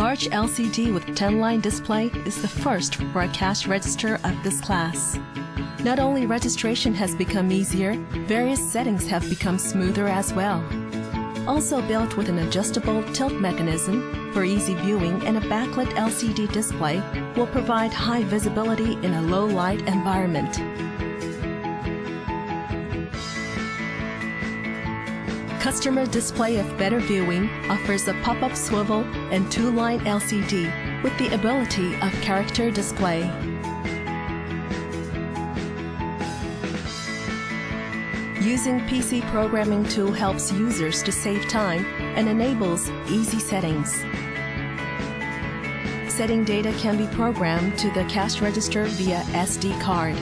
Large LCD with 10-line display is the first for a cash register of this class. Not only registration has become easier, various settings have become smoother as well. Also built with an adjustable tilt mechanism for easy viewing, and a backlit LCD display will provide high visibility in a low-light environment. Customer Display of Better Viewing offers a pop-up swivel and 2-line LCD with the ability of character display. Using PC programming tool helps users to save time and enables easy settings. Setting data can be programmed to the cash register via SD card.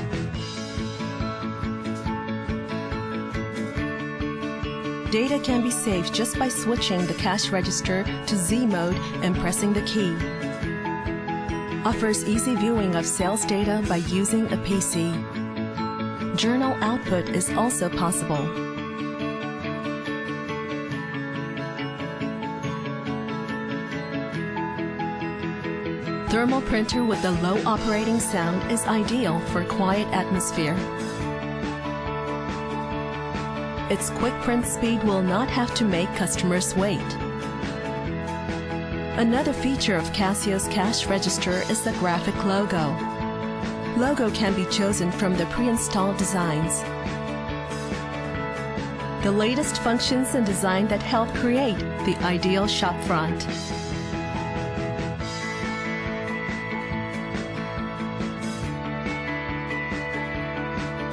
Data can be saved just by switching the cash register to Z mode and pressing the key. Offers easy viewing of sales data by using a PC. Journal output is also possible. Thermal printer with a low operating sound is ideal for quiet atmosphere. Its quick print speed will not have to make customers wait. Another feature of Casio's cash register is the graphic logo. Logo can be chosen from the pre-installed designs. The latest functions and design that help create the ideal shop front.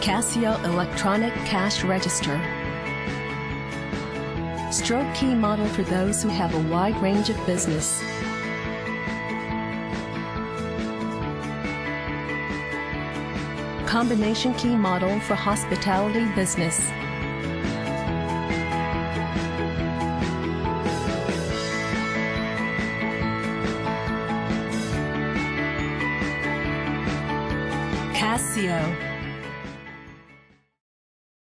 Casio Electronic Cash Register. Stroke key model for those who have a wide range of business. Combination key model for hospitality business. Casio.